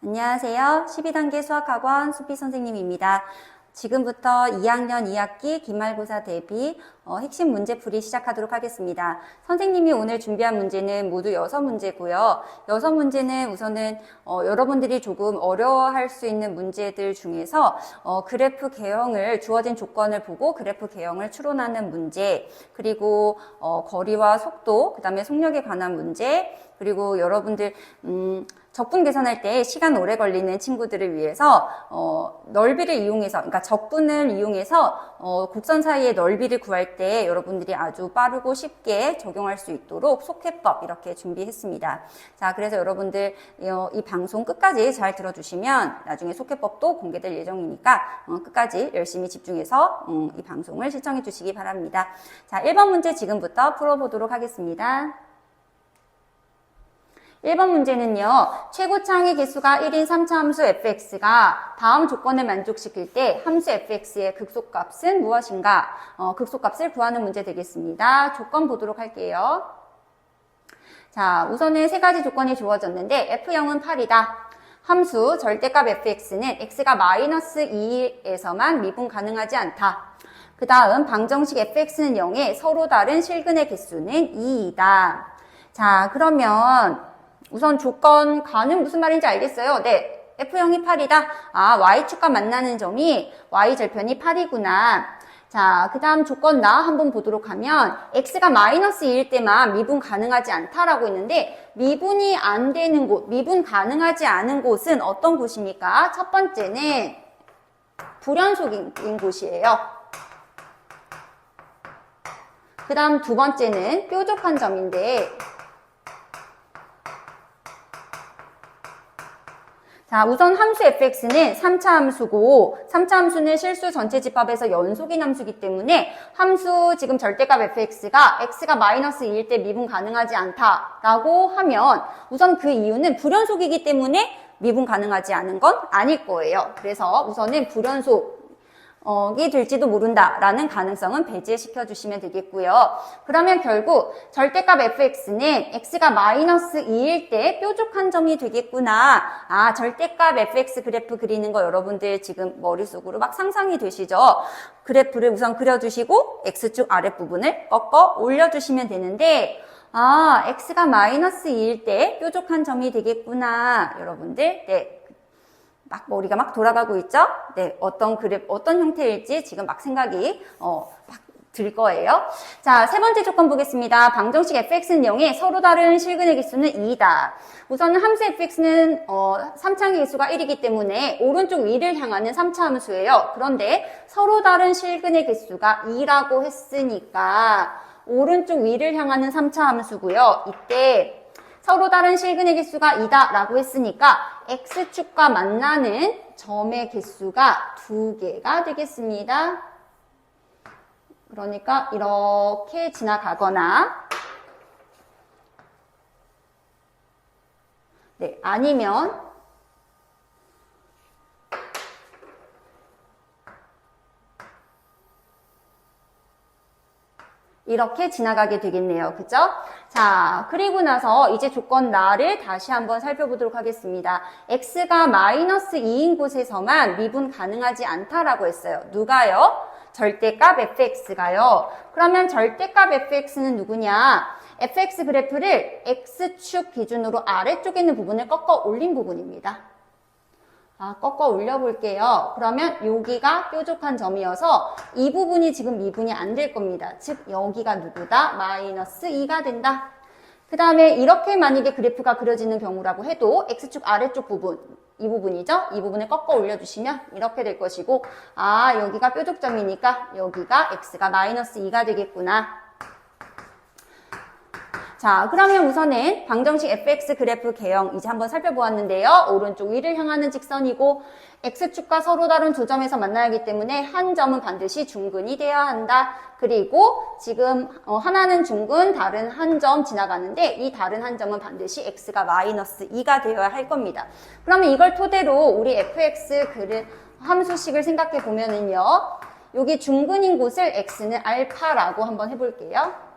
안녕하세요. 12단계 수학학원 수피 선생님입니다. 지금부터 2학년 2학기 기말고사 대비 핵심 문제풀이 시작하도록 하겠습니다. 선생님이 오늘 준비한 문제는 모두 6문제고요. 6문제는 우선은 여러분들이 조금 어려워할 수 있는 문제들 중에서 그래프 개형을 주어진 조건을 보고 그래프 개형을 추론하는 문제, 그리고 거리와 속도, 그 다음에 속력에 관한 문제, 그리고 여러분들 적분 계산할 때 시간 오래 걸리는 친구들을 위해서 넓이를 이용해서, 그러니까 적분을 이용해서 곡선 사이의 넓이를 구할 때 여러분들이 아주 빠르고 쉽게 적용할 수 있도록 속해법 이렇게 준비했습니다. 자, 그래서 여러분들 이 방송 끝까지 잘 들어주시면 나중에 속해법도 공개될 예정이니까 끝까지 열심히 집중해서 이 방송을 시청해 주시기 바랍니다. 자, 1번 문제 지금부터 풀어보도록 하겠습니다. 1번 문제는요, 최고차항의 개수가 1인 3차 함수 fx가 다음 조건을 만족시킬 때 함수 fx의 극소값은 무엇인가? 극소값을 구하는 문제 되겠습니다. 조건 보도록 할게요. 자, 우선은 세 가지 조건이 주어졌는데 f0은 8이다. 함수 절대값 fx는 x가 마이너스 2에서만 미분 가능하지 않다. 그 다음 방정식 fx는 0에 서로 다른 실근의 개수는 2이다. 자, 그러면 우선 조건 가는 무슨 말인지 알겠어요? 네, f0이 8이다. 아, y축과 만나는 점이 y절편이 8이구나. 자, 그 다음 조건 나 한번 보도록 하면 x가 마이너스 2일 때만 미분 가능하지 않다라고 있는데 미분이 안 되는 곳, 미분 가능하지 않은 곳은 어떤 곳입니까? 첫 번째는 불연속인 곳이에요. 그 다음 두 번째는 뾰족한 점인데, 자, 우선 함수 fx는 3차 함수고 3차 함수는 실수 전체 집합에서 연속인 함수이기 때문에 함수 지금 절대값 fx가 x가 마이너스 2일 때 미분 가능하지 않다라고 하면 우선 그 이유는 불연속이기 때문에 미분 가능하지 않은 건 아닐 거예요. 그래서 우선은 불연속 이 될지도 모른다라는 가능성은 배제시켜 주시면 되겠고요. 그러면 결국 절대값 fx는 x가 마이너스 2일 때 뾰족한 점이 되겠구나. 아, 절대값 fx 그래프 그리는 거 여러분들 지금 머릿속으로 막 상상이 되시죠? 그래프를 우선 그려주시고 x축 아랫부분을 꺾어 올려주시면 되는데, 아, x가 마이너스 2일 때 뾰족한 점이 되겠구나. 여러분들, 네. 막 머리가 막 돌아가고 있죠? 네, 어떤 형태일지 지금 막 생각이 막 들 거예요. 자, 세 번째 조건 보겠습니다. 방정식 fx는 0에 서로 다른 실근의 개수는 2이다. 우선은 함수 fx는 3차항의 개수가 1이기 때문에 오른쪽 위를 향하는 3차 함수예요. 그런데 서로 다른 실근의 개수가 2라고 했으니까 오른쪽 위를 향하는 3차 함수고요. 이때 서로 다른 실근의 개수가 2다 라고 했으니까 x축과 만나는 점의 개수가 2개가 되겠습니다. 그러니까 이렇게 지나가거나, 네, 아니면 이렇게 지나가게 되겠네요. 그죠? 자, 그리고 나서 이제 조건 나를 다시 한번 살펴보도록 하겠습니다. x가 마이너스 2인 곳에서만 미분 가능하지 않다라고 했어요. 누가요? 절대값 fx가요. 그러면 절대값 fx는 누구냐? fx 그래프를 x축 기준으로 아래쪽에 있는 부분을 꺾어 올린 부분입니다. 꺾어 올려볼게요. 그러면 여기가 뾰족한 점이어서 이 부분이 지금 미분이 안 될 겁니다. 즉 여기가 누구다? 마이너스 2가 된다. 그 다음에 이렇게 만약에 그래프가 그려지는 경우라고 해도 x축 아래쪽 부분, 이 부분이죠? 이 부분을 꺾어 올려주시면 이렇게 될 것이고, 아, 여기가 뾰족점이니까 여기가 x가 마이너스 2가 되겠구나. 자, 그러면 우선은 방정식 fx 그래프 개형 이제 한번 살펴보았는데요. 오른쪽 위를 향하는 직선이고 x축과 서로 다른 두 점에서 만나야 하기 때문에 한 점은 반드시 중근이 되어야 한다. 그리고 지금 하나는 중근, 다른 한 점 지나가는데 이 다른 한 점은 반드시 x가 마이너스 2가 되어야 할 겁니다. 그러면 이걸 토대로 우리 fx 함수식을 생각해 보면은요. 여기 중근인 곳을 x는 알파라고 한번 해볼게요.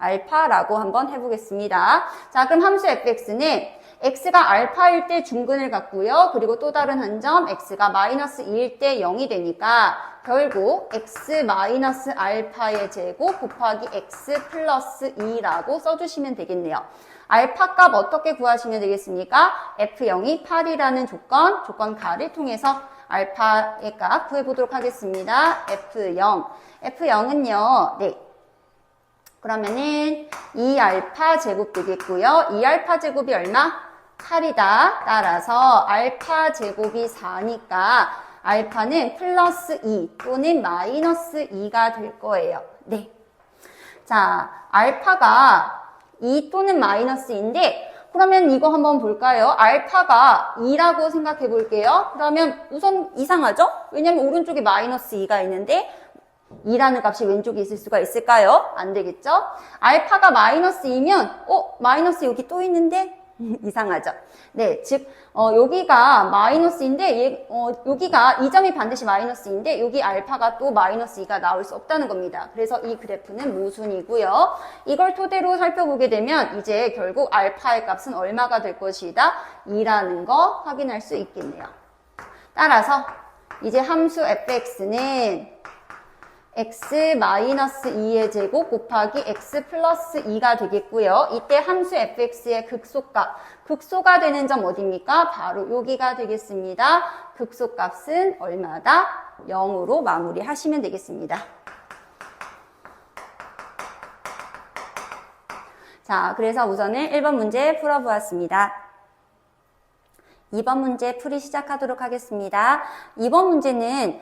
알파라고 한번 해보겠습니다. 자, 그럼 함수 fx는 x가 알파일 때 중근을 갖고요. 그리고 또 다른 한 점 x가 마이너스 2일 때 0이 되니까 결국 x 마이너스 알파의 제곱 곱하기 x 플러스 2라고 써주시면 되겠네요. 알파 값 어떻게 구하시면 되겠습니까? f0이 8이라는 조건 가를 통해서 알파의 값 구해보도록 하겠습니다. F0은요, 네. 그러면은 2알파 제곱 되겠고요. 2알파 제곱이 얼마? 8이다. 따라서 알파 제곱이 4니까 알파는 플러스 2 또는 마이너스 2가 될 거예요. 네. 자, 알파가 2 또는 마이너스 2인데 그러면 이거 한번 볼까요? 알파가 2라고 생각해 볼게요. 그러면 우선 이상하죠? 왜냐면 오른쪽에 마이너스 2가 있는데 2라는 값이 왼쪽에 있을 수가 있을까요? 안 되겠죠? 알파가 마이너스 2면 마이너스 여기 또 있는데 이상하죠? 네, 즉 여기가 마이너스인데 여기가 이 점이 반드시 마이너스인데 여기 알파가 또 마이너스 2가 나올 수 없다는 겁니다. 그래서 이 그래프는 모순이고요. 이걸 토대로 살펴보게 되면 이제 결국 알파의 값은 얼마가 될 것이다? 2라는 거 확인할 수 있겠네요. 따라서 이제 함수 fx는 x-2의 제곱 곱하기 x 플러스 2가 되겠고요. 이때 함수 fx의 극소가 되는 점 어디입니까? 바로 여기가 되겠습니다. 극소값은 얼마다? 0으로 마무리하시면 되겠습니다. 자, 그래서 우선은 1번 문제 풀어보았습니다. 2번 문제 풀이 시작하도록 하겠습니다. 2번 문제는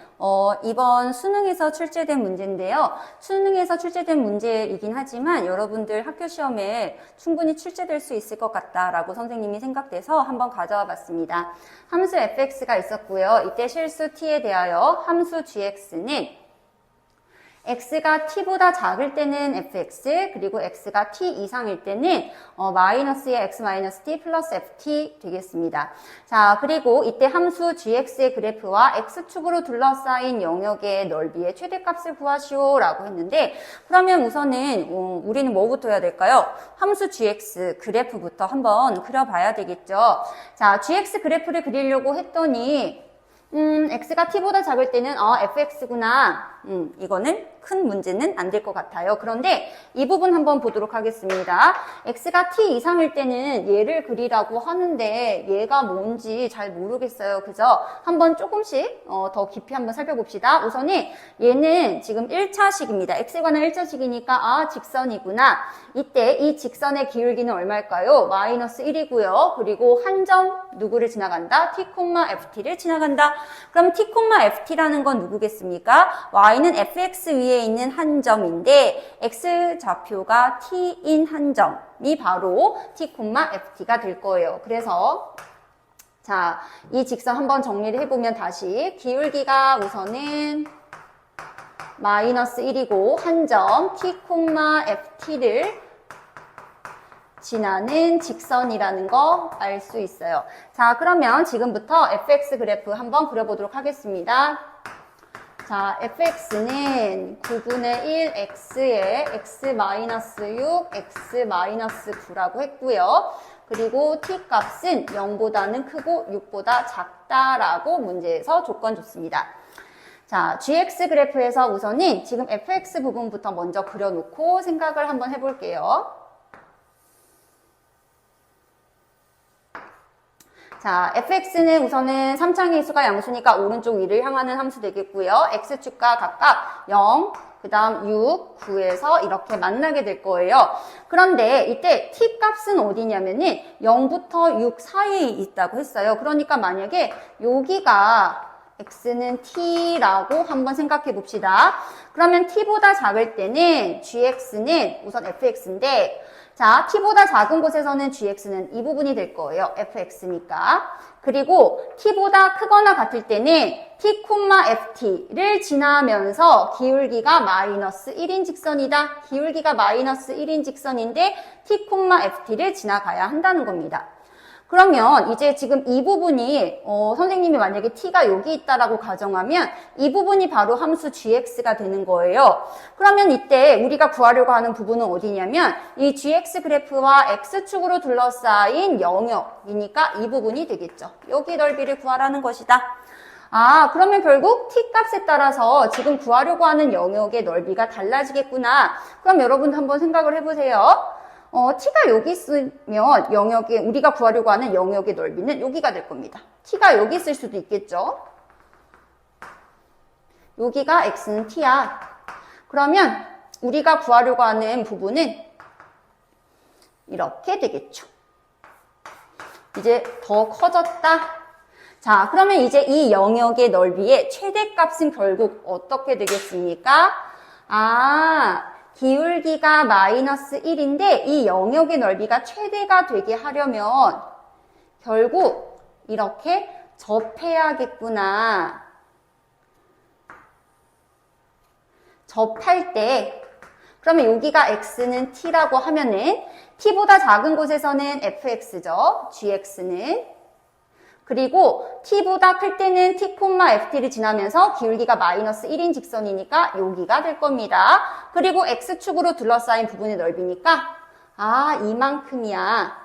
이번 수능에서 출제된 문제인데요. 수능에서 출제된 문제이긴 하지만 여러분들 학교 시험에 충분히 출제될 수 있을 것 같다라고 선생님이 생각돼서 한번 가져와 봤습니다. 함수 fx가 있었고요. 이때 실수 t에 대하여 함수 gx는 x가 t보다 작을 때는 fx, 그리고 x가 t 이상일 때는 마이너스의 x 마이너스 t 플러스 ft 되겠습니다. 자, 그리고 이때 함수 gx의 그래프와 x축으로 둘러싸인 영역의 넓이의 최대값을 구하시오라고 했는데, 그러면 우선은 우리는 뭐부터 해야 될까요? 함수 gx 그래프부터 한번 그려봐야 되겠죠. 자, gx 그래프를 그리려고 했더니 x가 t보다 작을 때는 fx구나. 이거는 큰 문제는 안 될 것 같아요. 그런데 이 부분 한번 보도록 하겠습니다. x가 t 이상일 때는 얘를 그리라고 하는데 얘가 뭔지 잘 모르겠어요. 그죠? 한번 조금씩 더 깊이 한번 살펴봅시다. 우선은 얘는 지금 1차식입니다. x에 관한 1차식이니까 직선이구나. 이때 이 직선의 기울기는 얼마일까요? 마이너스 1이고요. 그리고 한 점 누구를 지나간다? t, ft를 지나간다. 그럼 t, ft라는 건 누구겠습니까? y는 fx 위에 있는 한 점인데 x좌표가 t인 한 점이 바로 t, ft가 될 거예요. 그래서 자, 이 직선 한번 정리를 해보면 다시 기울기가 우선은 마이너스 1이고 한 점 t, ft를 지나는 직선이라는 거 알 수 있어요. 자, 그러면 지금부터 fx 그래프 한번 그려보도록 하겠습니다. 자, fx는 9분의 1 x에 x-6, x-9라고 했고요. 그리고 t 값은 0보다는 크고 6보다 작다라고 문제에서 조건 줬습니다. 자, gx 그래프에서 우선은 지금 fx 부분부터 먼저 그려놓고 생각을 한번 해볼게요. 자, fx는 우선은 3창의 수가 양수니까 오른쪽 위를 향하는 함수 되겠고요. x축과 각각 0, 그 다음 6, 9에서 이렇게 만나게 될 거예요. 그런데 이때 t 값은 어디냐면은 0부터 6 사이에 있다고 했어요. 그러니까 만약에 여기가 x는 t라고 한번 생각해 봅시다. 그러면 t보다 작을 때는 gx는 우선 fx인데 자, t보다 작은 곳에서는 gx는 이 부분이 될 거예요. fx니까. 그리고 t보다 크거나 같을 때는 t, ft를 지나면서 기울기가 마이너스 1인 직선이다. 기울기가 마이너스 1인 직선인데 t, ft를 지나가야 한다는 겁니다. 그러면 이제 지금 이 부분이 선생님이 만약에 t가 여기 있다라고 가정하면 이 부분이 바로 함수 gx가 되는 거예요. 그러면 이때 우리가 구하려고 하는 부분은 어디냐면 이 gx 그래프와 x축으로 둘러싸인 영역이니까 이 부분이 되겠죠. 여기 넓이를 구하라는 것이다. 아, 그러면 결국 t 값에 따라서 지금 구하려고 하는 영역의 넓이가 달라지겠구나. 그럼 여러분 한번 생각을 해보세요. t가 여기 있으면 영역의, 우리가 구하려고 하는 영역의 넓이는 여기가 될 겁니다. t가 여기 있을 수도 있겠죠. 여기가 x는 t야. 그러면 우리가 구하려고 하는 부분은 이렇게 되겠죠. 이제 더 커졌다. 자, 그러면 이제 이 영역의 넓이의 최대값은 결국 어떻게 되겠습니까? 아, 기울기가 마이너스 1인데 이 영역의 넓이가 최대가 되게 하려면 결국 이렇게 접해야겠구나. 접할 때 그러면 여기가 x는 t라고 하면은 t보다 작은 곳에서는 fx죠. gx는. 그리고 t보다 클 때는 t, ft를 지나면서 기울기가 마이너스 1인 직선이니까 여기가 될 겁니다. 그리고 x축으로 둘러싸인 부분의 넓이니까 아, 이만큼이야.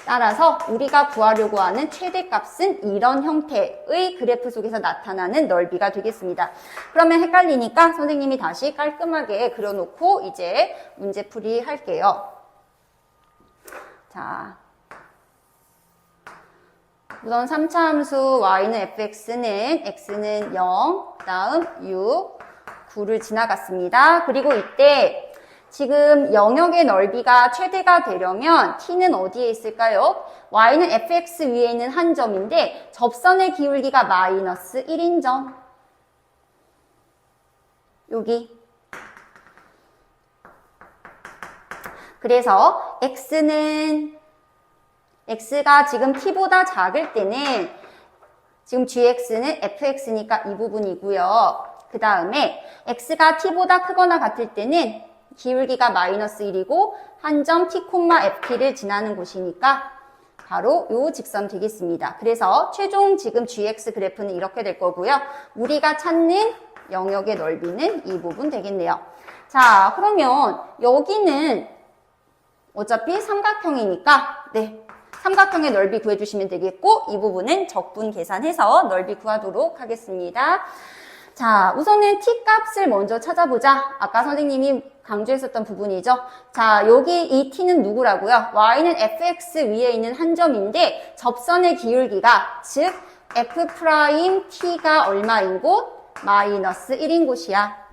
따라서 우리가 구하려고 하는 최대값은 이런 형태의 그래프 속에서 나타나는 넓이가 되겠습니다. 그러면 헷갈리니까 선생님이 다시 깔끔하게 그려놓고 이제 문제풀이 할게요. 자, 우선 3차 함수 y는 fx는 x는 0, 다음 6, 9를 지나갔습니다. 그리고 이때 지금 영역의 넓이가 최대가 되려면 t는 어디에 있을까요? y는 fx 위에 있는 한 점인데 접선의 기울기가 마이너스 1인 점. 여기. 그래서 x가 지금 t보다 작을 때는 지금 gx는 fx니까 이 부분이고요. 그 다음에 x가 t보다 크거나 같을 때는 기울기가 마이너스 1이고 한 점 t, ft를 지나는 곳이니까 바로 요 직선 되겠습니다. 그래서 최종 지금 gx 그래프는 이렇게 될 거고요. 우리가 찾는 영역의 넓이는 이 부분 되겠네요. 자, 그러면 여기는 어차피 삼각형이니까 네, 삼각형의 넓이 구해주시면 되겠고 이 부분은 적분 계산해서 넓이 구하도록 하겠습니다. 자, 우선은 t 값을 먼저 찾아보자. 아까 선생님이 강조했었던 부분이죠. 자, 여기 이 t는 누구라고요? y는 fx 위에 있는 한 점인데 접선의 기울기가 즉 f't가 얼마인 곳? 마이너스 1인 곳이야.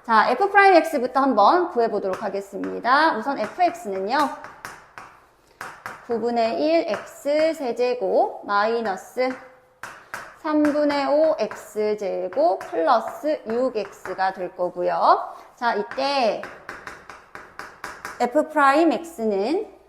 자, f'x부터 한번 구해보도록 하겠습니다. 우선 fx는요. 9분의 1 x 세제곱 마이너스 3분의 5 x제곱 플러스 6x가 될 거고요. 자, 이때 f'x는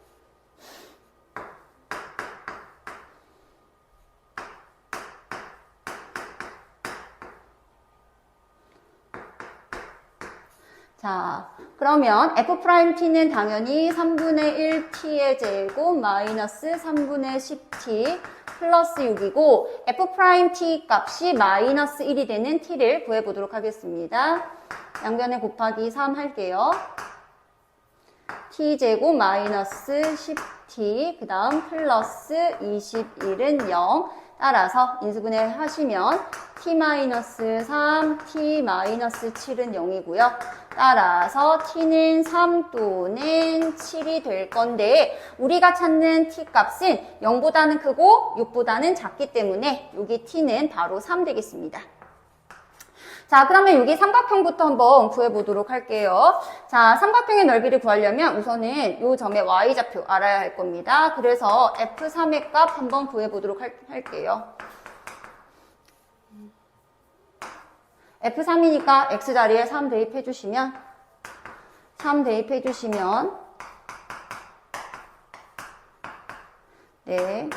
자, 그러면 f't는 당연히 3분의 1t의 제곱 마이너스 3분의 10t 플러스 6이고 f't 값이 마이너스 1이 되는 t를 구해보도록 하겠습니다. 양변에 곱하기 3 할게요. t제곱 마이너스 10t 그 다음 플러스 21은 0 따라서 인수분해 하시면 t-3, t-7은 0이고요. 따라서 t는 3 또는 7이 될 건데 우리가 찾는 t 값은 0보다는 크고 6보다는 작기 때문에 여기 t는 바로 3 되겠습니다. 자, 그러면 여기 삼각형부터 한번 구해보도록 할게요. 자, 삼각형의 넓이를 구하려면 우선은 이 점의 y좌표 알아야 할 겁니다. 그래서 f3의 값 한번 구해보도록 할게요. f3이니까 x자리에 3 대입해주시면 네.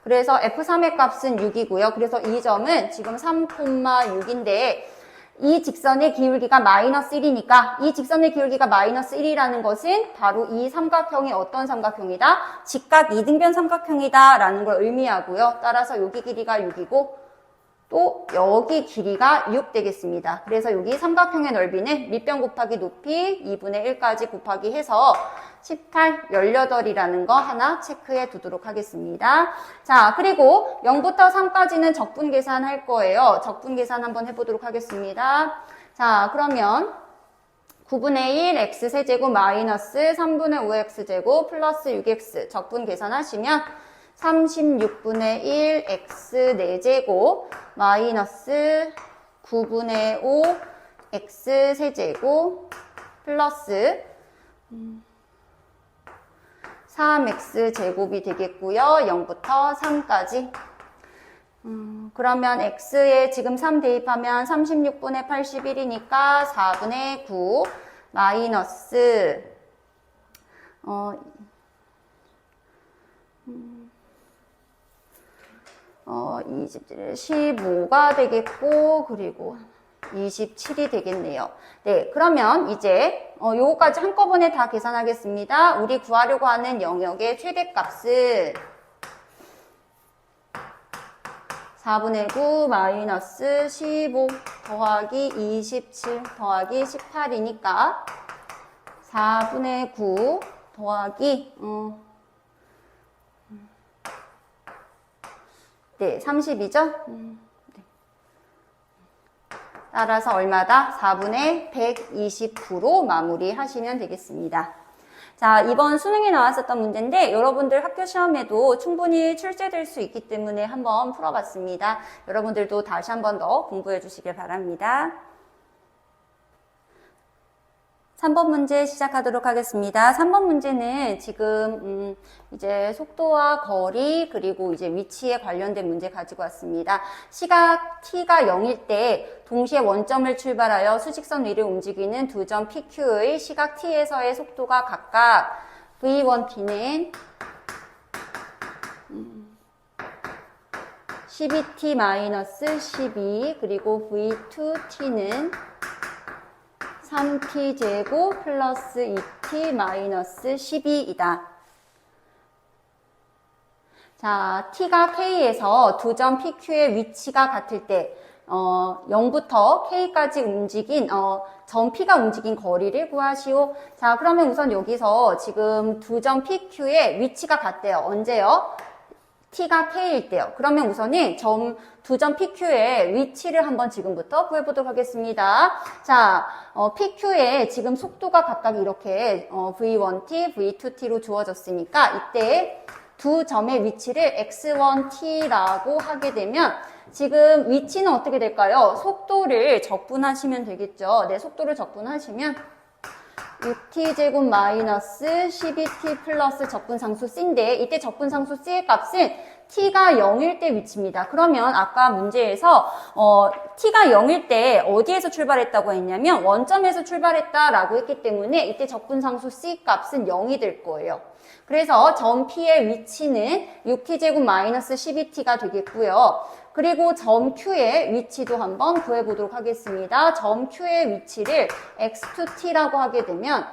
그래서 f3의 값은 6이고요. 그래서 이 점은 지금 3,6인데 이 직선의 기울기가 마이너스 1이니까 이 직선의 기울기가 마이너스 1이라는 것은 바로 이 삼각형이 어떤 삼각형이다? 직각 이등변 삼각형이다 라는 걸 의미하고요. 따라서 여기 길이가 6이고 또 여기 길이가 6 되겠습니다. 그래서 여기 삼각형의 넓이는 밑변 곱하기 높이 2분의 1까지 곱하기 해서 18, 18이라는 거 하나 체크해 두도록 하겠습니다. 자, 그리고 0부터 3까지는 적분 계산할 거예요. 적분 계산 한번 해보도록 하겠습니다. 자, 그러면 9분의 1 x세제곱 마이너스 3분의 5x제곱 플러스 6x 적분 계산하시면 36분의 1 x 4제곱 마이너스 9분의 5 x 세제곱 플러스 3x 제곱이 되겠고요. 0부터 3까지. 그러면 x에 지금 3 대입하면 36분의 81이니까 4분의 9 마이너스 15가 되겠고 그리고 27이 되겠네요. 네, 그러면 이제 요거까지 한꺼번에 다 계산하겠습니다. 우리 구하려고 하는 영역의 최대값은 4분의 9 마이너스 15 더하기 27 더하기 18이니까 4분의 9 더하기 네, 30이죠? 네. 따라서 얼마다? 4분의 120%로 마무리하시면 되겠습니다. 자, 이번 수능에 나왔었던 문제인데 여러분들 학교 시험에도 충분히 출제될 수 있기 때문에 한번 풀어봤습니다. 여러분들도 다시 한번 더 공부해 주시길 바랍니다. 3번 문제 시작하도록 하겠습니다. 3번 문제는 지금 이제 속도와 거리 그리고 이제 위치에 관련된 문제 가지고 왔습니다. 시각 t가 0일 때 동시에 원점을 출발하여 수직선 위를 움직이는 두 점 PQ의 시각 t에서의 속도가 각각 v1t는 12t-12 그리고 v2t는 3t제곱 플러스 2t 마이너스 12이다. 자, t가 k에서 두 점 PQ의 위치가 같을 때 0부터 k까지 움직인 점 P가 움직인 거리를 구하시오. 자, 그러면 우선 여기서 지금 두 점 PQ의 위치가 같대요. 언제요? t가 k일 때요. 그러면 우선은 두 점 PQ의 위치를 한번 지금부터 구해보도록 하겠습니다. 자, PQ의 지금 속도가 각각 이렇게 V1t, V2t로 주어졌으니까 이때 두 점의 위치를 x1t라고 하게 되면 지금 위치는 어떻게 될까요? 속도를 적분하시면 되겠죠. 네, 속도를 적분하시면 6t제곱 마이너스 12t 플러스 적분상수 c인데 이때 적분상수 c의 값은 t가 0일 때 위치입니다. 그러면 아까 문제에서 t가 0일 때 어디에서 출발했다고 했냐면 원점에서 출발했다라고 했기 때문에 이때 적분상수 c 값은 0이 될 거예요. 그래서 점 P의 위치는 6t제곱 마이너스 12t가 되겠고요. 그리고 점 Q의 위치도 한번 구해보도록 하겠습니다. 점 Q의 위치를 x2t라고 하게 되면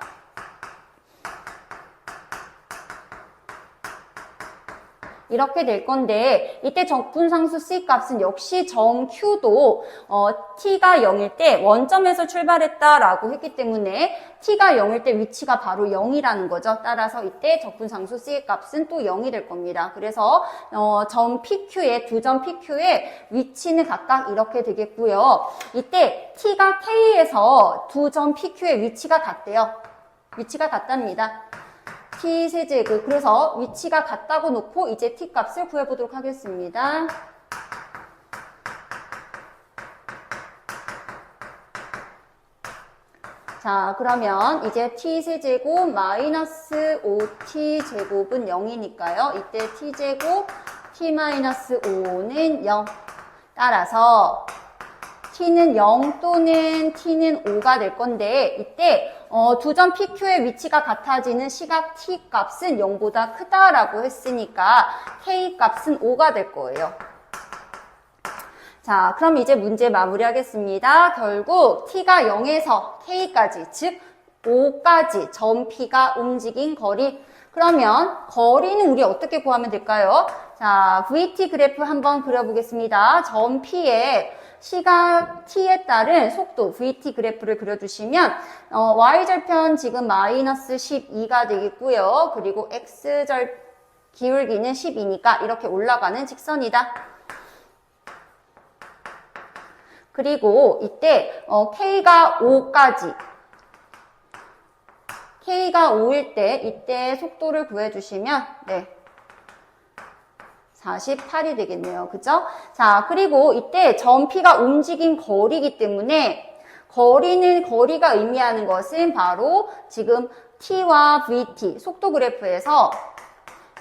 이렇게 될 건데 이때 적분상수 C 값은 역시 점 Q도 T가 0일 때 원점에서 출발했다라고 했기 때문에 T가 0일 때 위치가 바로 0이라는 거죠. 따라서 이때 적분상수 C 값은 또 0이 될 겁니다. 그래서 점 PQ의 두 점 PQ의 위치는 각각 이렇게 되겠고요. 이때 T가 K에서 두 점 PQ의 위치가 같대요. 위치가 같답니다. t 세제곱. 그래서 위치가 같다고 놓고 이제 t 값을 구해보도록 하겠습니다. 자, 그러면 이제 t 세제곱 마이너스 5t 제곱은 0이니까요. 이때 t 제곱 t 마이너스 5는 0. 따라서 t는 0 또는 t는 5가 될 건데 이때 두 점 PQ의 위치가 같아지는 시각 t 값은 0보다 크다라고 했으니까 k 값은 5가 될 거예요. 자, 그럼 이제 문제 마무리하겠습니다. 결국 t가 0에서 k까지, 즉 5까지 점 P가 움직인 거리. 그러면 거리는 우리 어떻게 구하면 될까요? 자, VT 그래프 한번 그려보겠습니다. 점 P의 시각 t에 따른 속도 VT 그래프를 그려주시면 y절편 지금 마이너스 12가 되겠고요. 그리고 x절 기울기는 12니까 이렇게 올라가는 직선이다. 그리고 이때 k가 5까지 k가 5일 때 이때 속도를 구해주시면 네 48이 되겠네요. 그죠? 자, 그리고 이때 점 P가 움직인 거리이기 때문에 거리가 의미하는 것은 바로 지금 T와 VT 속도 그래프에서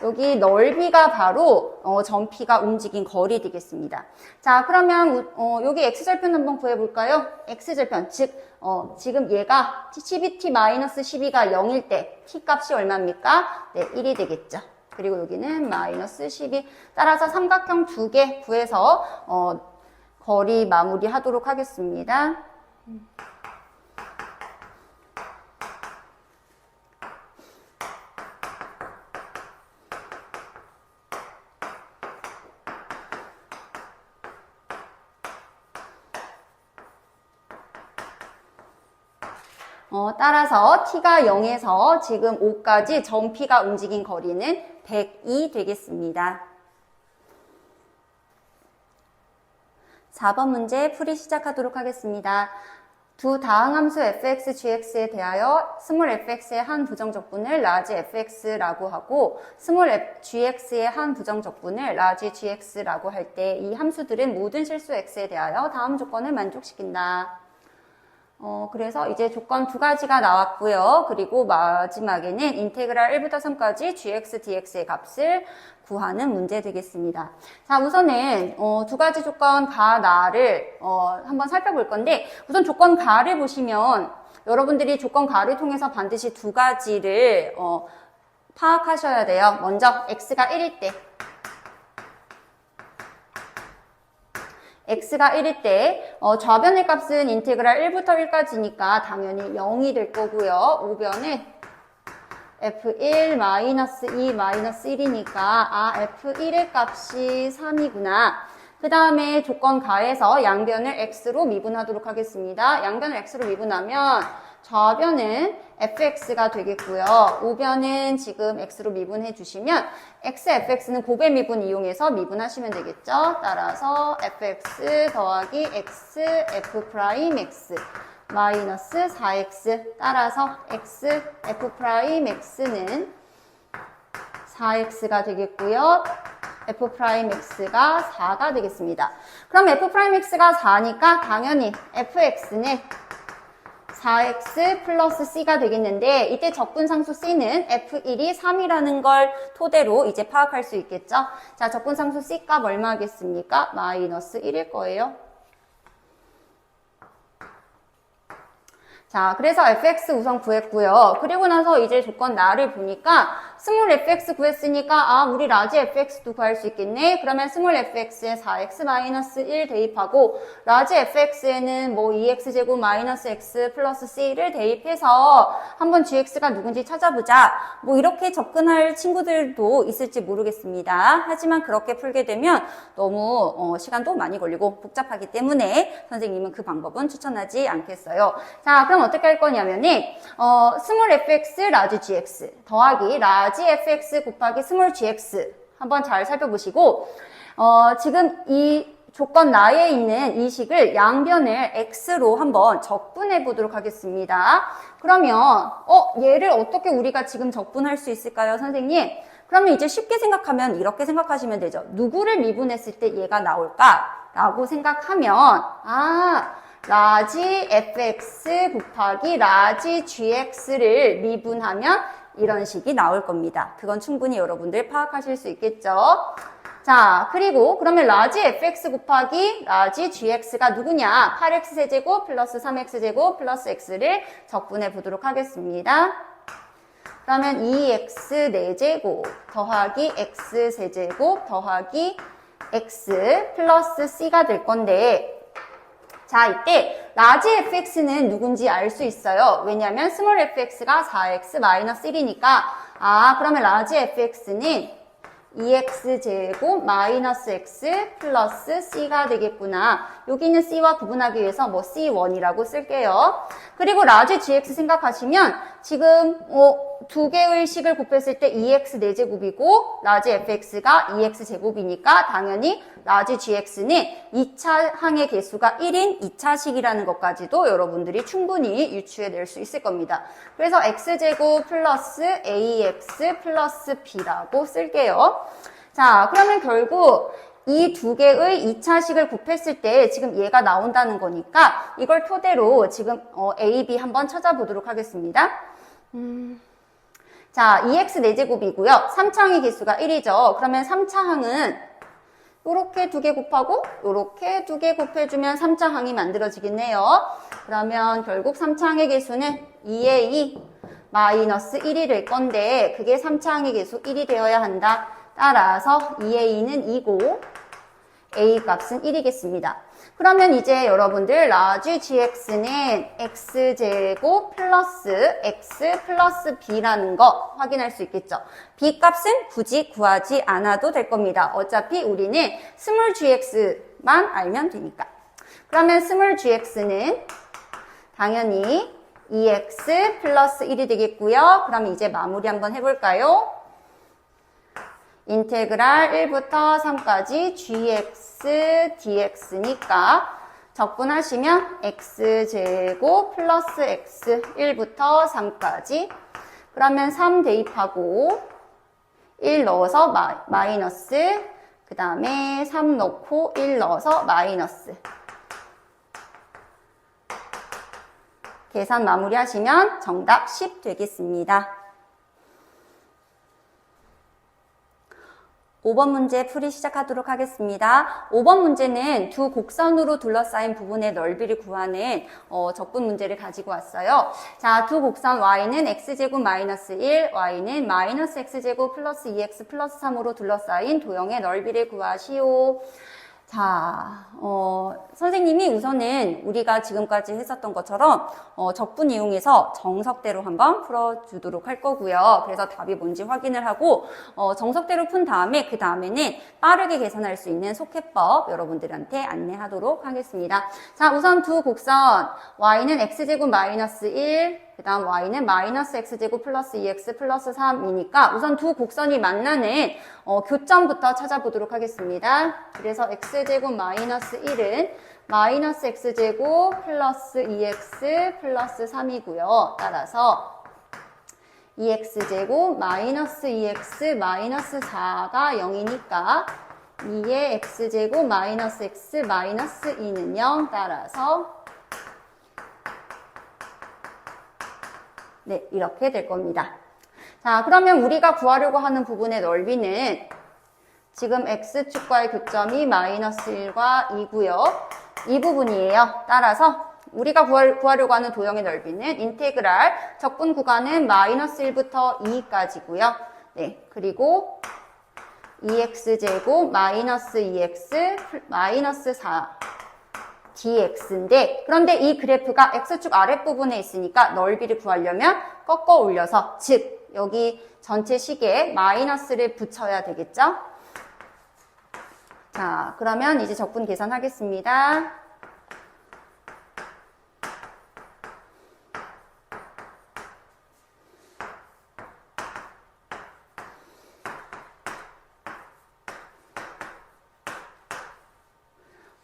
여기 넓이가 바로 점 P가 움직인 거리 되겠습니다. 자, 그러면 여기 x절편 한번 구해볼까요? x절편, 즉 지금 얘가 12t-12가 0일 때 t 값이 얼마입니까? 네, 1이 되겠죠. 그리고 여기는 마이너스 12. 따라서 삼각형 2개 구해서 거리 마무리 하도록 하겠습니다. 따라서 t가 0에서 지금 5까지 점 P가 움직인 거리는 102 되겠습니다. 4번 문제 풀이 시작하도록 하겠습니다. 두 다항함수 fx, gx에 대하여 스몰 fx의 한 부정적분을 라지 fx라고 하고 스몰 gx의 한 부정적분을 라지 gx라고 할 때 이 함수들은 모든 실수 x에 대하여 다음 조건을 만족시킨다. 그래서 이제 조건 두 가지가 나왔고요. 그리고 마지막에는 인테그랄 1부터 3까지 gx, dx의 값을 구하는 문제 되겠습니다. 자, 우선은 두 가지 조건 가, 나를 한번 살펴볼 건데 우선 조건 가를 보시면 여러분들이 조건 가를 통해서 반드시 두 가지를 파악하셔야 돼요. 먼저 x가 1일 때 x가 1일 때 좌변의 값은 인테그랄 1부터 1까지니까 당연히 0이 될 거고요. 우변은 f1 마이너스 2 마이너스 1이니까 f1의 값이 3이구나. 그 다음에 조건 가에서 양변을 x로 미분하도록 하겠습니다. 양변을 x로 미분하면 좌변은 fx가 되겠고요. 우변은 지금 x로 미분해 주시면 x, fx는 고배 미분 이용해서 미분하시면 되겠죠. 따라서 fx 더하기 x, f 프라임 x 마이너스 4x 따라서 x, f 프라임 x는 4x가 되겠고요. f 프라임 x가 4가 되겠습니다. 그럼 f 프라임 x가 4니까 당연히 fx는 4x 플러스 c가 되겠는데 이때 적분상수 c는 f1이 3이라는 걸 토대로 이제 파악할 수 있겠죠. 자, 적분상수 c 값 얼마 하겠습니까? 마이너스 1일 거예요. 자, 그래서 fx 우선 구했고요. 그리고 나서 이제 조건 나를 보니까 스몰 fx 구했으니까 우리 라지 fx도 구할 수 있겠네. 그러면 스몰 fx에 4x-1 대입하고 라지 fx에는 뭐 2x제곱 마이너스 x 플러스 c를 대입해서 한번 gx가 누군지 찾아보자. 뭐 이렇게 접근할 친구들도 있을지 모르겠습니다. 하지만 그렇게 풀게 되면 너무 시간도 많이 걸리고 복잡하기 때문에 선생님은 그 방법은 추천하지 않겠어요. 자, 그럼 어떻게 할 거냐면은 스몰 fx 라지 gx 더하기 라지 fx 곱하기 스몰 gx 한번 잘 살펴보시고 지금 이 조건 나에 있는 이 식을 양변을 x로 한번 적분해 보도록 하겠습니다. 그러면 얘를 어떻게 우리가 지금 적분할 수 있을까요, 선생님? 그러면 이제 쉽게 생각하면 이렇게 생각하시면 되죠. 누구를 미분했을 때 얘가 나올까? 라고 생각하면 라지 fx 곱하기 라지 gx를 미분하면 이런 식이 나올 겁니다. 그건 충분히 여러분들 파악하실 수 있겠죠? 자, 그리고 그러면 라지 fx 곱하기 라지 gx가 누구냐? 8x세제곱 플러스 3x제곱 플러스 x를 적분해 보도록 하겠습니다. 그러면 2x 4제곱 더하기 x 세제곱 더하기 x 플러스 c가 될 건데, 자, 이때 라지 fx는 누군지 알 수 있어요. 왜냐면 스몰 fx가 4x 마이너스 1이니까, 그러면 라지 fx는 2x제곱 마이너스 x 플러스 c가 되겠구나. 여기는 c와 구분하기 위해서 뭐 c1이라고 쓸게요. 그리고 라지 gx 생각하시면 지금 두 개의 식을 곱했을 때 2x 4제곱이고 라지 fx가 2x 제곱이니까 당연히 라지 gx는 2차 항의 개수가 1인 2차식이라는 것까지도 여러분들이 충분히 유추해낼 수 있을 겁니다. 그래서 x제곱 플러스 ax 플러스 b라고 쓸게요. 자, 그러면 결국 이 두 개의 2차식을 곱했을 때 지금 얘가 나온다는 거니까 이걸 토대로 지금 a, b 한번 찾아보도록 하겠습니다. 자, 2x 4제곱이고요. 3차 항의 개수가 1이죠. 그러면 3차 항은 요렇게 두 개 곱하고 요렇게 두 개 곱해주면 3차 항이 만들어지겠네요. 그러면 결국 3차 항의 개수는 2의 2 마이너스 1이 될 건데 그게 3차 항의 개수 1이 되어야 한다. 따라서 2의 2는 2고 a 값은 1이겠습니다. 그러면 이제 여러분들 라지 gx는 x제곱 플러스 x 플러스 b라는 거 확인할 수 있겠죠. b 값은 굳이 구하지 않아도 될 겁니다. 어차피 우리는 스몰 gx만 알면 되니까. 그러면 스몰 gx는 당연히 2x 플러스 1이 되겠고요. 그럼 이제 마무리 한번 해볼까요? 인테그랄 1부터 3까지 gx dx니까 적분하시면 x제곱 플러스 x 1부터 3까지 그러면 3 대입하고 1 넣어서 마이너스 그 다음에 3 넣고 1 넣어서 마이너스 계산 마무리하시면 정답 10 되겠습니다. 5번 문제 풀이 시작하도록 하겠습니다. 5번 문제는 두 곡선으로 둘러싸인 부분의 넓이를 구하는 적분 문제를 가지고 왔어요. 자, 두 곡선 y는 x제곱 마이너스 1, y는 마이너스 x제곱 플러스 2x 플러스 3으로 둘러싸인 도형의 넓이를 구하시오. 자, 선생님이 우선은 우리가 지금까지 했었던 것처럼 적분 이용해서 정석대로 한번 풀어주도록 할 거고요. 그래서 답이 뭔지 확인을 하고 정석대로 푼 다음에 그 다음에는 빠르게 계산할 수 있는 속해법 여러분들한테 안내하도록 하겠습니다. 자, 우선 두 곡선 y는 x제곱 마이너스 1, 그 다음 y는 마이너스 x제곱 플러스 2x 플러스 3이니까 우선 두 곡선이 만나는 교점부터 찾아보도록 하겠습니다. 그래서 x제곱 마이너스 1은 마이너스 x제곱 플러스 2x 플러스 3이고요. 따라서 2x제곱 마이너스 2x 마이너스 4가 0이니까 2의 x제곱 마이너스 x 마이너스 2는 0. 따라서 네, 이렇게 될 겁니다. 자, 그러면 우리가 구하려고 하는 부분의 넓이는 지금 x축과의 교점이 마이너스 1과 2고요. 이 부분이에요. 따라서 우리가 구하려고 하는 도형의 넓이는 인테그랄 적분 구간은 마이너스 1부터 2까지고요. 네, 그리고 2x제곱 마이너스 2x 마이너스 4 dx인데 그런데 이 그래프가 x축 아랫부분에 있으니까 넓이를 구하려면 꺾어 올려서 즉 여기 전체 식에 마이너스를 붙여야 되겠죠? 자, 그러면 이제 적분 계산하겠습니다.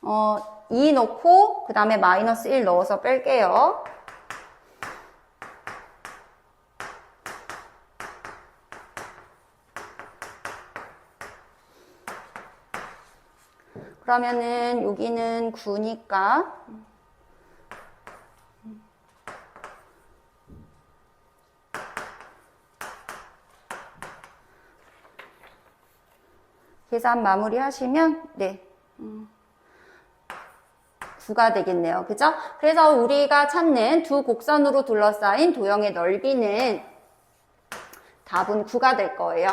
어, 2 넣고 그 다음에 마이너스 1 넣어서 뺄게요. 그러면은 여기는 9니까 계산 마무리 하시면 네 9가 되겠네요. 그죠? 그래서 우리가 찾는 두 곡선으로 둘러싸인 도형의 넓이는 답은 9가 될 거예요.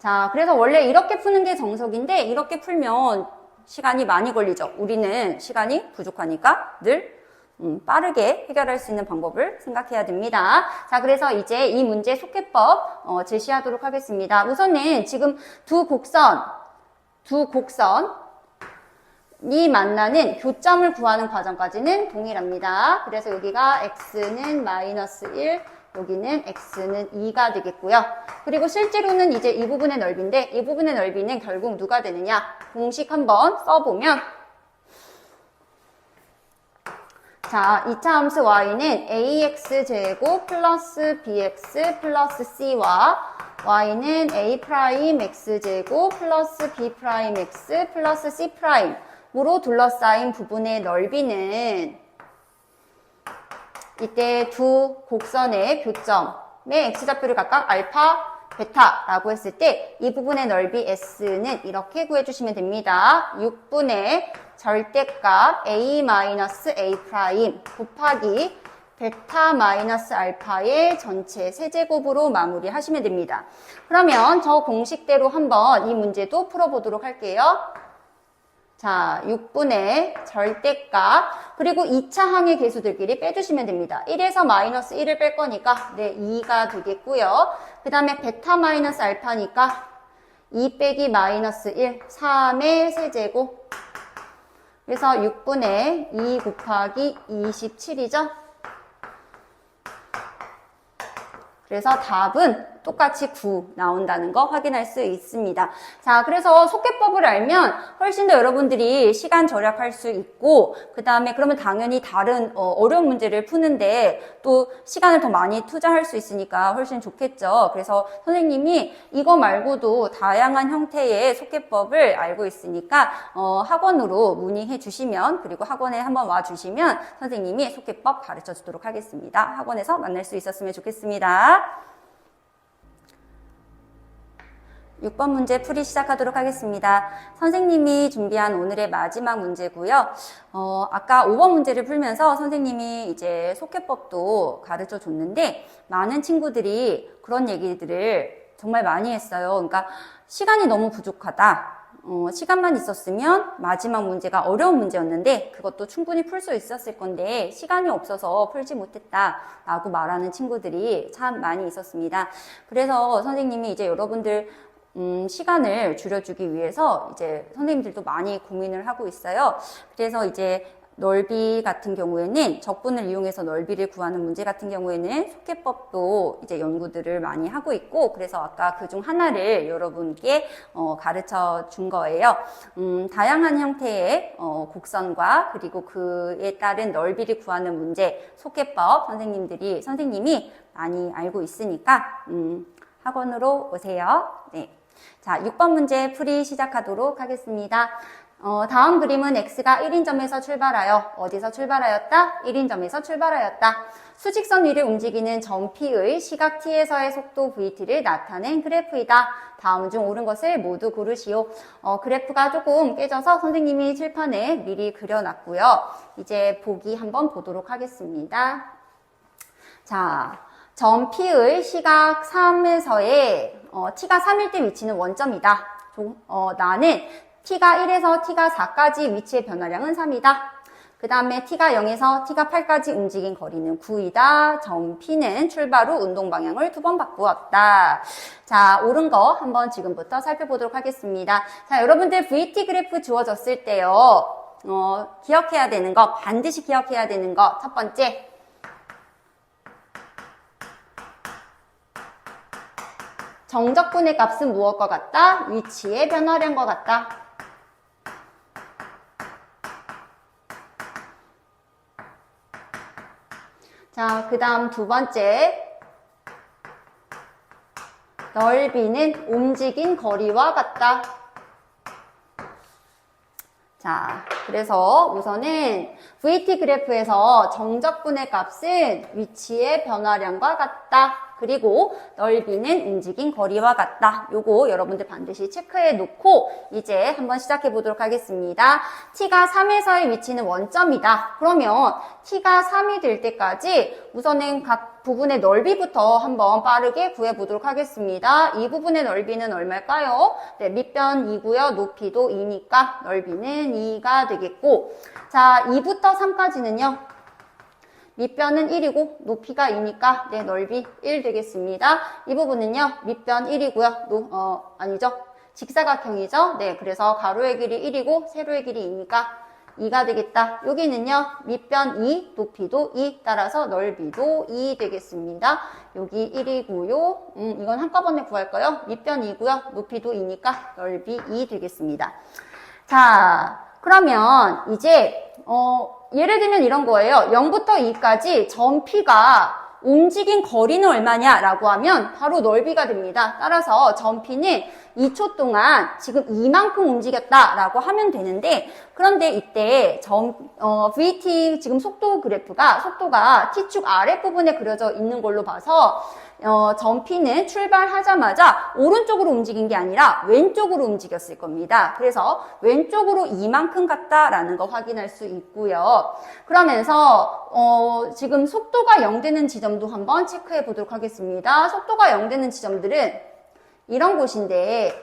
자, 그래서 원래 이렇게 푸는 게 정석인데 이렇게 풀면 시간이 많이 걸리죠. 우리는 시간이 부족하니까 늘 빠르게 해결할 수 있는 방법을 생각해야 됩니다. 자, 그래서 이제 이 문제 속해법 제시하도록 하겠습니다. 우선은 지금 두 곡선이 만나는 교점을 구하는 과정까지는 동일합니다. 그래서 여기가 x는 마이너스 1, 여기는 x는 2가 되겠고요. 그리고 실제로는 이제 이 부분의 넓이인데 이 부분의 넓이는 결국 누가 되느냐? 공식 한번 써보면 자, 2차 함수 y는 ax제곱 플러스 bx 플러스 c와 y는 a'x제곱 플러스 b'x 플러스 c'으로 둘러싸인 부분의 넓이는 이때 두 곡선의 교점의 x좌표를 각각 알파, 베타라고 했을 때 이 부분의 넓이 s는 이렇게 구해주시면 됩니다. 6분의 절대값 a-a' 곱하기 베타-알파의 전체 세제곱으로 마무리하시면 됩니다. 그러면 저 공식대로 한번 이 문제도 풀어보도록 할게요. 자, 6분의 절대값 그리고 2차 항의 개수들끼리 빼주시면 됩니다. 1에서 마이너스 1을 뺄 거니까 네, 2가 되겠고요. 그 다음에 베타-알파니까 2 빼기 마이너스 1, 3의 세제곱 그래서 6분의 2 곱하기 27이죠. 그래서 답은 똑같이 9 나온다는 거 확인할 수 있습니다. 자, 그래서 속해법을 알면 훨씬 더 여러분들이 시간 절약할 수 있고 그 다음에 그러면 당연히 다른 어려운 문제를 푸는데 또 시간을 더 많이 투자할 수 있으니까 훨씬 좋겠죠. 그래서 선생님이 이거 말고도 다양한 형태의 속해법을 알고 있으니까 학원으로 문의해 주시면 그리고 학원에 한번 와 주시면 선생님이 속해법 가르쳐 주도록 하겠습니다. 학원에서 만날 수 있었으면 좋겠습니다. 6번 문제 풀이 시작하도록 하겠습니다. 선생님이 준비한 오늘의 마지막 문제고요. 아까 5번 문제를 풀면서 선생님이 이제 속해법도 가르쳐 줬는데 많은 친구들이 그런 얘기들을 정말 많이 했어요. 그러니까 시간이 너무 부족하다. 시간만 있었으면 마지막 문제가 어려운 문제였는데 그것도 충분히 풀 수 있었을 건데 시간이 없어서 풀지 못했다 라고 말하는 친구들이 참 많이 있었습니다. 그래서 선생님이 이제 여러분들 시간을 줄여주기 위해서 이제 선생님들도 많이 고민을 하고 있어요. 그래서 이제 넓이 같은 경우에는 적분을 이용해서 넓이를 구하는 문제 같은 경우에는 속해법도 이제 연구들을 많이 하고 있고 그래서 아까 그중 하나를 여러분께 가르쳐 준 거예요. 다양한 형태의 곡선과 그리고 그에 따른 넓이를 구하는 문제 속해법 선생님이 많이 알고 있으니까 학원으로 오세요. 네. 자, 6번 문제 풀이 시작하도록 하겠습니다. 다음 그림은 x가 1인점에서 출발하여 어디서 출발하였다? 1인점에서 출발하였다. 수직선 위를 움직이는 점 P의 시각 t에서의 속도 vt를 나타낸 그래프이다. 다음 중 옳은 것을 모두 고르시오. 그래프가 조금 깨져서 선생님이 칠판에 미리 그려놨고요. 이제 보기 한번 보도록 하겠습니다. 자, 점 P의 시각 3에서의 t가 3일 때 위치는 원점이다. 나는 t가 1에서 t가 4까지 위치의 변화량은 3이다. 그 다음에 t가 0에서 t가 8까지 움직인 거리는 9이다. 점 P는 출발 후 운동 방향을 2번 바꾸었다. 자, 옳은 거 한번 지금부터 살펴보도록 하겠습니다. 자, 여러분들 VT 그래프 주어졌을 때요. 기억해야 되는 거, 반드시 기억해야 되는 거. 첫 번째. 정적분의 값은 무엇과 같다? 위치의 변화량과 같다. 자, 그 다음 두 번째. 넓이는 움직인 거리와 같다. 자, 그래서 우선은 VT 그래프에서 정적분의 값은 위치의 변화량과 같다. 그리고 넓이는 움직인 거리와 같다. 요거 여러분들 반드시 체크해 놓고 이제 한번 시작해 보도록 하겠습니다. t가 3에서의 위치는 원점이다. 그러면 t가 3이 될 때까지 우선은 각 부분의 넓이부터 한번 빠르게 구해 보도록 하겠습니다. 이 부분의 넓이는 얼마일까요? 네, 밑변 2고요. 높이도 2니까 넓이는 2가 되겠고, 자, 2부터 3까지는요. 밑변은 1이고 높이가 2니까 네, 넓이 1 되겠습니다. 이 부분은요. 밑변 1이고요. 아니죠. 직사각형이죠. 네, 그래서 가로의 길이 1이고 세로의 길이 2니까 2가 되겠다. 여기는요. 밑변 2, 높이도 2, 따라서 넓이도 2 되겠습니다. 여기 1이고요. 이건 한꺼번에 구할까요? 밑변 2고요. 높이도 2니까 넓이 2 되겠습니다. 자, 그러면 이제 예를 들면 이런 거예요. 0부터 2까지 점 P가 움직인 거리는 얼마냐라고 하면 바로 넓이가 됩니다. 따라서 점 P는 2초 동안 지금 이만큼 움직였다라고 하면 되는데, 그런데 이때 VT 지금 속도 그래프가 속도가 T축 아랫부분에 그려져 있는 걸로 봐서 점 P는 출발하자마자 오른쪽으로 움직인 게 아니라 왼쪽으로 움직였을 겁니다. 그래서 왼쪽으로 이만큼 갔다라는 거 확인할 수 있고요. 그러면서 지금 속도가 0 되는 지점도 한번 체크해 보도록 하겠습니다. 속도가 0 되는 지점들은 이런 곳인데,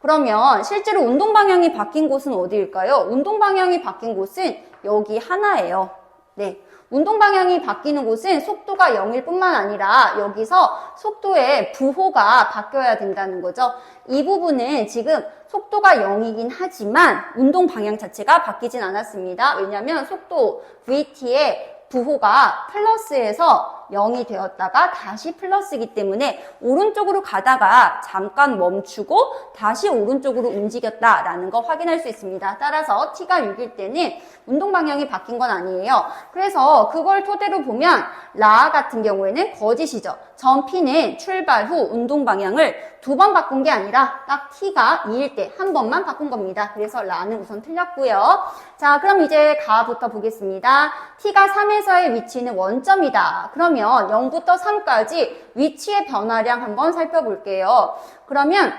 그러면 실제로 운동 방향이 바뀐 곳은 어디일까요? 운동 방향이 바뀐 곳은 여기 하나예요. 네. 운동 방향이 바뀌는 곳은 속도가 0일 뿐만 아니라 여기서 속도의 부호가 바뀌어야 된다는 거죠. 이 부분은 지금 속도가 0이긴 하지만 운동 방향 자체가 바뀌진 않았습니다. 왜냐하면 속도 VT의 부호가 플러스에서 0이 되었다가 다시 플러스이기 때문에 오른쪽으로 가다가 잠깐 멈추고 다시 오른쪽으로 움직였다라는 거 확인할 수 있습니다. 따라서 t가 6일 때는 운동 방향이 바뀐 건 아니에요. 그래서 그걸 토대로 보면 라 같은 경우에는 거짓이죠. 점 P는 출발 후 운동 방향을 2번 바꾼 게 아니라 딱 t가 2일 때 한 번만 바꾼 겁니다. 그래서 라는 우선 틀렸고요. 자, 그럼 이제 가부터 보겠습니다. t가 3에서의 위치는 원점이다. 그러면 0부터 3까지 위치의 변화량 한번 살펴볼게요. 그러면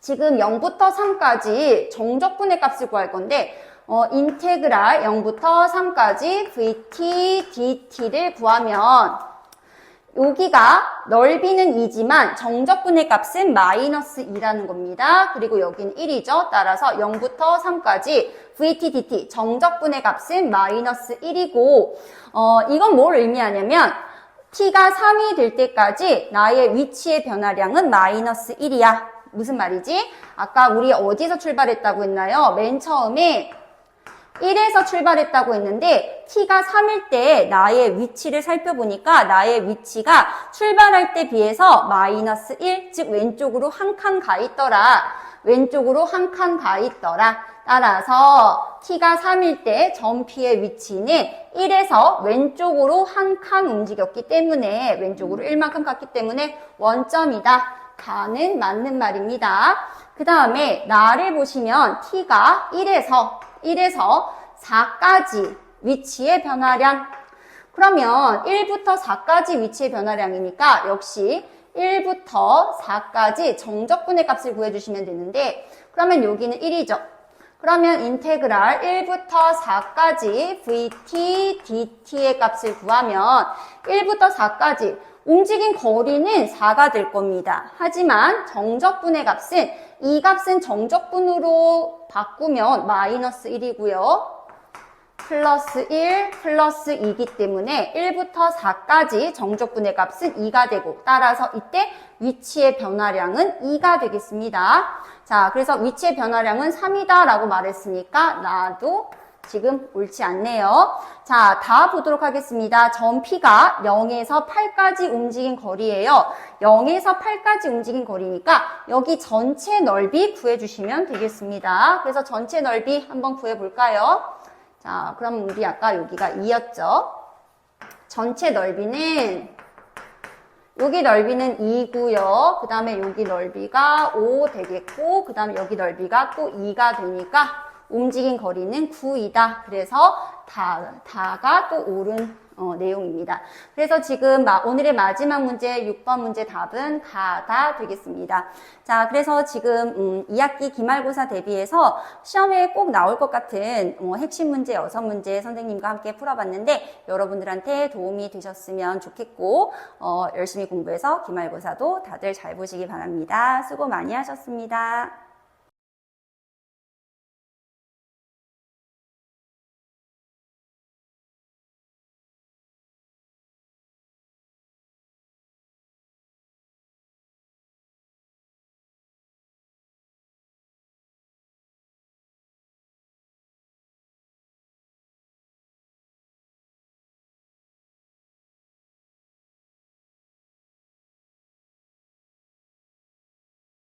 지금 0부터 3까지 정적분의 값을 구할 건데 인테그랄 0부터 3까지 VT, DT를 구하면 여기가 넓이는 2지만 정적분의 값은 마이너스 2라는 겁니다. 그리고 여기는 1이죠. 따라서 0부터 3까지 VT, DT 정적분의 값은 마이너스 1이고 이건 뭘 의미하냐면 t가 3이 될 때까지 나의 위치의 변화량은 마이너스 1이야. 무슨 말이지? 아까 우리 어디서 출발했다고 했나요? 맨 처음에 1에서 출발했다고 했는데 t가 3일 때 나의 위치를 살펴보니까 나의 위치가 출발할 때 비해서 마이너스 1, 즉 왼쪽으로 한 칸 가 있더라. 왼쪽으로 한 칸 가 있더라. 따라서 t가 3일 때 점 P의 위치는 1에서 왼쪽으로 한 칸 움직였기 때문에 왼쪽으로 1만큼 갔기 때문에 원점이다. 가는 맞는 말입니다. 그 다음에 나를 보시면 t가 1에서 4까지 위치의 변화량. 그러면 1부터 4까지 위치의 변화량이니까 역시 1부터 4까지 정적분의 값을 구해주시면 되는데, 그러면 여기는 1이죠. 그러면 인테그랄 1부터 4까지 VT, DT의 값을 구하면 1부터 4까지 움직인 거리는 4가 될 겁니다. 하지만 정적분의 값은 이 값은 정적분으로 바꾸면 마이너스 1이고요. 플러스 1, 플러스 2이기 때문에 1부터 4까지 정적분의 값은 2가 되고, 따라서 이때 위치의 변화량은 2가 되겠습니다. 자, 그래서 위치의 변화량은 3이다 라고 말했으니까 나도 지금 옳지 않네요. 자, 다 보도록 하겠습니다. 점 P가 0에서 8까지 움직인 거리예요. 0에서 8까지 움직인 거리니까 여기 전체 넓이 구해주시면 되겠습니다. 그래서 전체 넓이 한번 구해볼까요? 자, 그럼 우리 아까 여기가 2였죠. 전체 넓이는 여기 넓이는 2고요. 그 다음에 여기 넓이가 5 되겠고, 그 다음에 여기 넓이가 또 2가 되니까 움직인 거리는 9이다. 그래서 다가 또 옳은 내용입니다. 그래서 지금 오늘의 마지막 문제 6번 문제 답은 가다 되겠습니다. 자, 그래서 지금 2학기 기말고사 대비해서 시험에 꼭 나올 것 같은 핵심 문제 6문제 선생님과 함께 풀어봤는데 여러분들한테 도움이 되셨으면 좋겠고 열심히 공부해서 기말고사도 다들 잘 보시기 바랍니다. 수고 많이 하셨습니다.